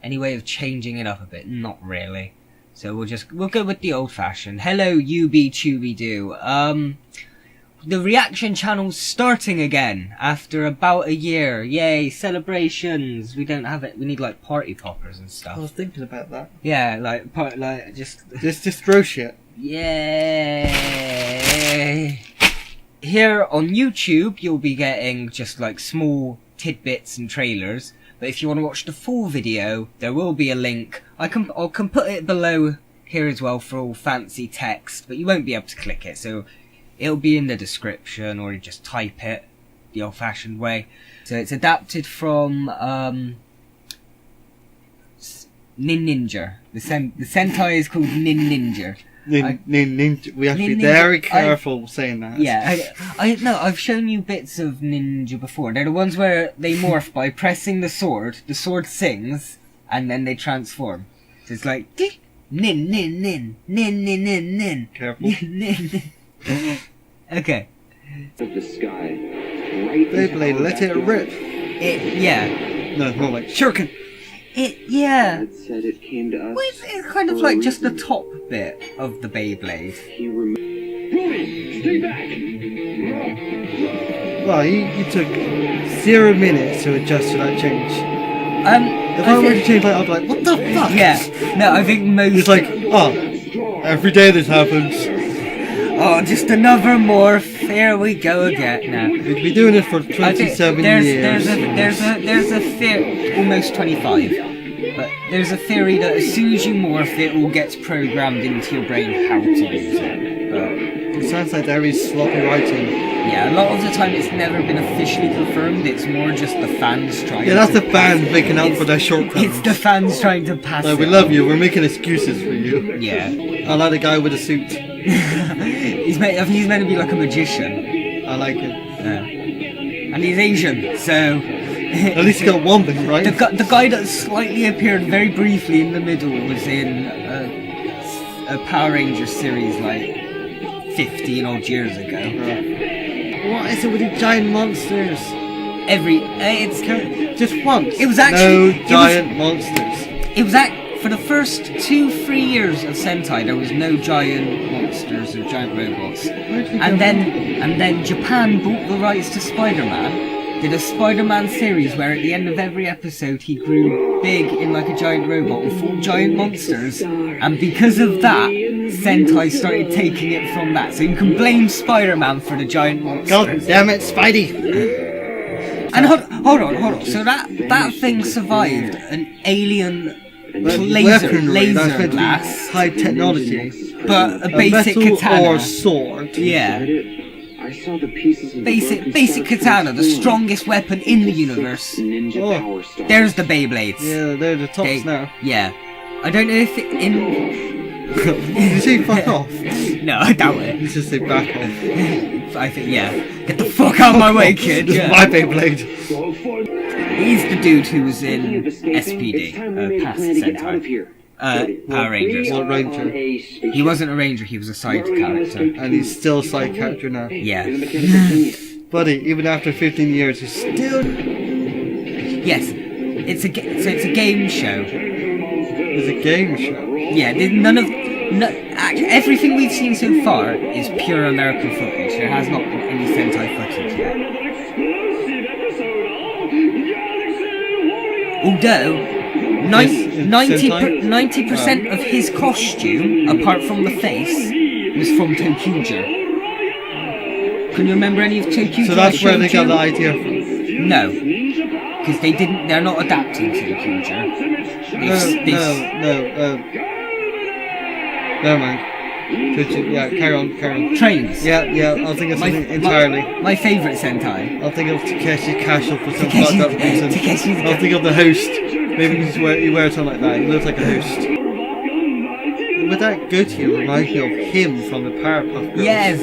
Any way of changing it up a bit? Not really. So we'll go with the old-fashioned. Hello, UB-Tubby-Doo. The reaction channel's starting again after about a year. Yay, celebrations. We don't have it. We need like party poppers and stuff. I was thinking about that. Yeah, just throw shit. Yay. Here on YouTube, you'll be getting just like small tidbits and trailers. But if you want to watch the full video, there will be a link. I can put it below here as well for all fancy text, but you won't be able to click it. So it'll be in the description, or you just type it the old-fashioned way. So it's adapted from Nin Ninja. The Sentai is called Nin Ninja. Ninja. We have to be very careful saying that. Yeah, I've shown you bits of Ninja before. They're the ones where they morph by pressing the sword sings, and then they transform. So it's like, nin, nin, nin, nin, nin, nin, nin. Careful. Nin. Okay. Of the sky. Right Beyblade, let it rip. Yeah. No, more like shuriken. Yeah. It said it came to us. Well, it's kind of like just the top bit of the Beyblade. Stay back! Well, you took 0 minutes to adjust to that change. If I were to change like, I'd be like, what the fuck? Yeah. No, I think most... It's like, every day this happens. Oh, just another morph. Here we go again. No. We've been doing it for 27 years. There's a theory, almost 25. But there's a theory that as soon as you morph, it all gets programmed into your brain how to use it. But it sounds like very sloppy writing. yeah, a lot of the time it's never been officially confirmed. It's more just the fans trying. Yeah, that's to the fans making up for their shortcomings. It's the fans trying to pass. Like, we love you. We're making excuses for you. Yeah. I like the guy with a suit. he's meant to be like a magician. I like it. Yeah. And he's Asian, so... At least he got one thing right. The guy that slightly appeared very briefly in the middle was in a Power Rangers series like 15 odd years ago. What is it with these giant monsters? Just once. It was actually giant monsters. It was for the first 2-3 years of Sentai, there was no giant monsters or giant robots. And then Japan bought the rights to Spider-Man, did a Spider-Man series where at the end of every episode he grew big in like a giant robot and fought giant monsters. And because of that, Sentai started taking it from that. So you can blame Spider-Man for the giant monsters. God damn it, Spidey! And hold on. So that thing survived an alien laser blast, high technology, but a basic metal katana or sword. Yeah, I saw the pieces of basic katana, the strongest weapon in the universe. Power stars. There's the Beyblades. Yeah, they're the tops now. Yeah, I don't know if Did you say fuck off? No, I doubt it. You just say back off. I think get the fuck out of my way, kid. This is my Beyblade. He's the dude who was in SPD, past Sentai. Power Rangers. What ranger? He wasn't a ranger, he was a side character. And he's still a side character now. Yeah. Buddy, even after 15 years, he's still... Yes, it's a game show. It's a game show? Yeah, actually, everything we've seen so far is pure American footage. There has not been any Sentai footage yet. Although 90% of his costume, apart from the face, was from Tokuja. Can you remember any of Tokuja? So that's where they got the idea from? No, because they're not adapting Tokuja. Never mind. Yeah, carry on. Trains. Yeah, I was thinking of something entirely. My favourite Sentai. I'll think of Takeshi Castle for some fucked up reason. I'll think of the host. Maybe because he wears something like that. He looks like a host. But that goatee reminds me of him from the Powerpuff Girls. Yes.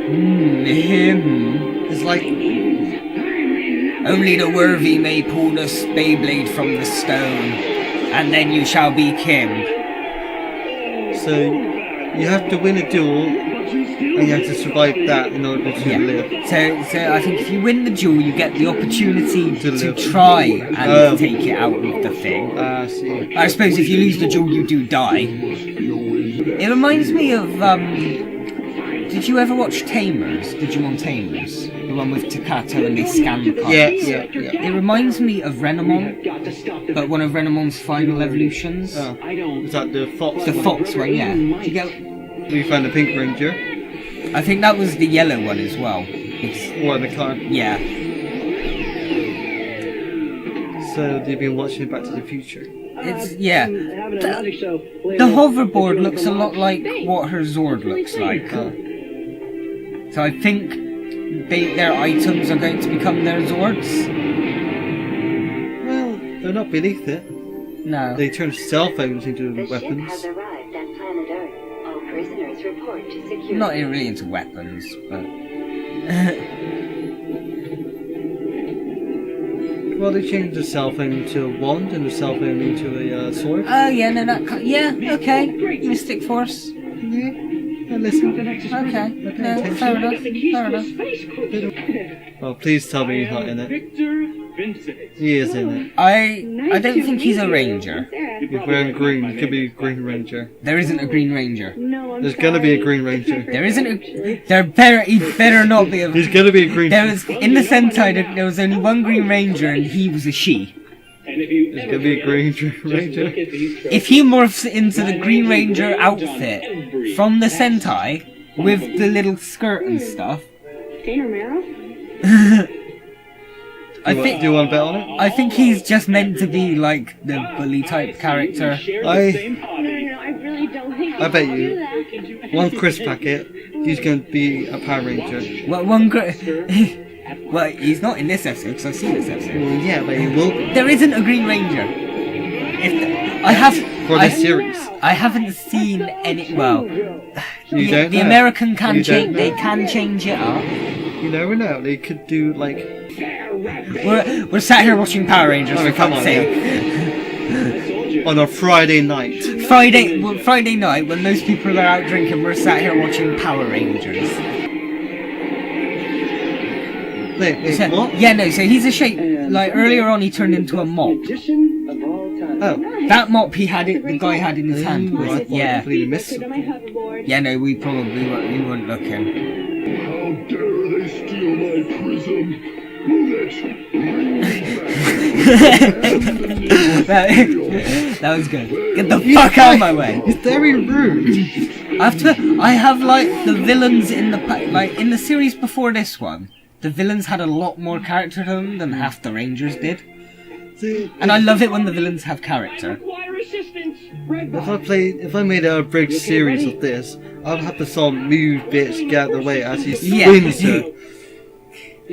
Him. It's like... Only the worthy may pull the Beyblade from the stone, and then you shall be king. So, you have to win a duel and you have to survive that in order to live. So I think if you win the duel, you get the opportunity to live. try and take it out of the thing. I see. I suppose if you lose the duel, you do die. It reminds me of, did you ever watch Tamers? Digimon Tamers? The one with Takato and they scan the cards? Yeah. It reminds me of Renamon, but one of Renamon's final evolutions. Oh. Is that the fox? The fox one, yeah. Did you get... We found the Pink Ranger. I think that was the yellow one as well. Or the car. Yeah. So you've been watching Back to the Future. It's, yeah. The hoverboard looks a lot like what her Zord looks like. So I think their items are going to become their Zords. Well, they're not beneath it. No. They turn cell phones into The ship weapons. has arrived at planet Earth. All prisoners report to security. I'm not really into weapons, but... Well, they changed the cell phone into a wand and the cell phone into a sword. Oh, yeah, no, yeah, okay. Mystic Force. Yeah, listen. Okay, no, fair enough. Well, please tell me he's not in it. He is in it. I don't think he's a ranger. He's wearing green. He could be a Green Ranger. There isn't a Green Ranger. There's gonna be a Green Ranger. There isn't a... He better not be a... He's gonna be a Green There was... In the Sentai, there was only one Green Ranger and he was a she. There's gonna be a Green Ranger. If he morphs into the Green Ranger outfit from the Sentai, with the little skirt and stuff... Do you want to bet on it? I think he's just meant to be like the bully type character. I bet you one crisp packet, he's going to be a Power Ranger. Well, well, he's not in this episode because I've seen this episode. Well, yeah, but he will be. There isn't a Green Ranger. For this series. I haven't seen any. Well, the know. American can You don't change. know. They can change it up. You never know. They could do like. We're sat here watching Power Rangers. Oh, For come fuck's on, sake. On a Friday night. Friday night when most people are out drinking, we're sat here watching Power Rangers. Wait, So, what? yeah, no. So he's a shape. Like earlier on, he turned into a mop. Oh. That mop the guy had in his hand was, I thought I yeah. completely missed something. Yeah, no, we probably weren't looking. How dare they steal my prism? Bullets! That was good. Get the fuck out of my way. It's very rude. I have like the villains in in the series before this one. The villains had a lot more character to them than half the Rangers did. See, And I love it when the villains have character. if I made a big series of this, I'd have the song "Move, Bitch, Get Out the Way" as he Yeah. swings her.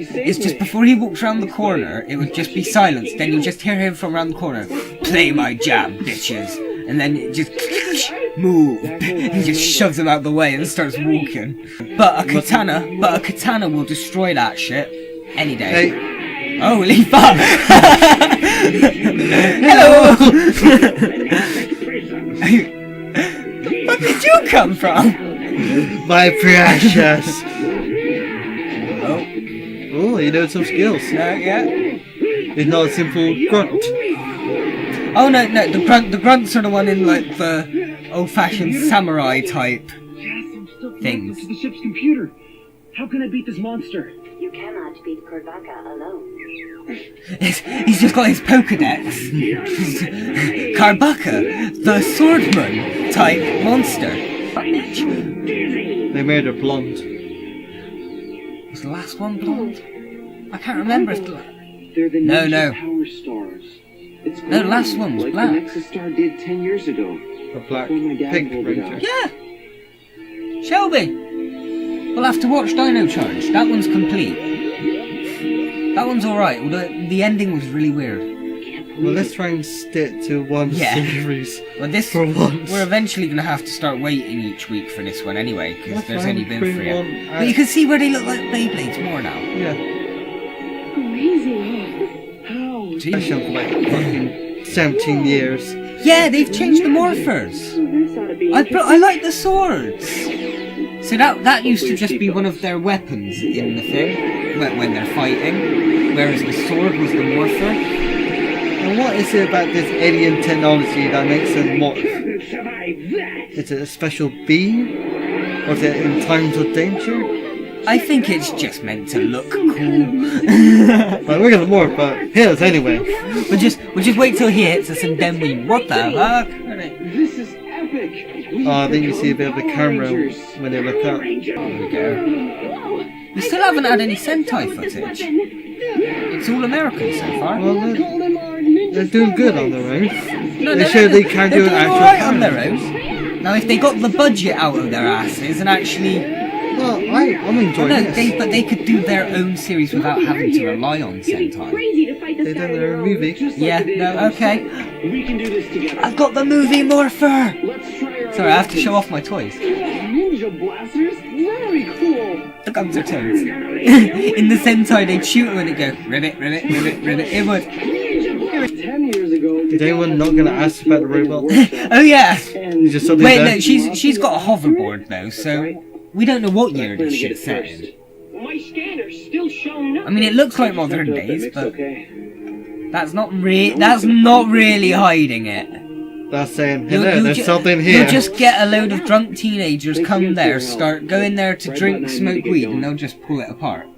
It's just before he walks around the corner, it would just be silence. Then you just hear him from around the corner. Play my jam, bitches. And then it just move. He just shoves them out the way and starts walking. But a katana will destroy that shit any day. Hey, Holy fuck! Hello! Where did you come from? my precious. Oh, Oh, you know some skills. yeah. It's not a simple grunt. Oh no, the grunts are the one in like the old-fashioned samurai type things. To the ship's computer. How can I beat this monster? You cannot beat Korvaka alone. He's just got his Pokedex. Karbaka, the swordman type monster. They made her blonde. Was the last one blonde? I can't remember. If They're the No, ninja no. power stars. It's No, the last one was like black. the Nexus Star did 10 years ago. A black Before my dad pink pulled it ranger. out. Yeah! Shelby! We'll have to watch Dino Charge. That one's complete. That one's alright, although the ending was really weird. Well, let's try and stick to one Yeah. series Well, this for once. we're eventually going to have to start waiting each week for this one anyway, because That's there's fine, only been bring 3. one But you out. can see where they look like Beyblades more now. Yeah. How? Special for like fucking 17 years. Yeah, they've changed the morphers. I like the swords. So that used to just be one of their weapons in the thing when they're fighting, whereas the sword was the morpher. And what is it about this alien technology that makes them morph? Is it a special beam? Or is it in times of danger? I think it's just meant to look cool. Well, we're gonna morph, but hit us anyway. We'll just wait till he hits us and then what the fuck? This is epic. Oh, then you see a bit of the camera when they look up. There we go. We still haven't had any Sentai footage. It's all American so far. Well, they're doing good on their own. No, They show they can do an they're doing actual alright on camera. their own. Now, if they got the budget out of their asses and actually... Well, I'm enjoying No, this. but they could do their own series without having to rely on Sentai. They've done their own movie. Yeah, no, okay. We can do this together. I've got the movie morpher! Let's try our Sorry, I have to show off my toys. ninja blasters. Very cool. The guns are toads. In the Sentai, they'd shoot them and it'd go, ribbit, ribbit, ribbit, ribbit. It would. 10 years ago. Is anyone not gonna ask about the robot? Oh, yeah! You just suddenly Wait, there. no, she's got a hoverboard, though, so we don't know what year this shit's set in. My scanner's still showing up. I mean, it looks like modern days, but Okay. that's not really hiding it. That's saying, You'll- hello, you'll there's ju- something here. You'll just get a load of drunk teenagers come there, go in there to drink, smoke weed, and they'll just pull it apart.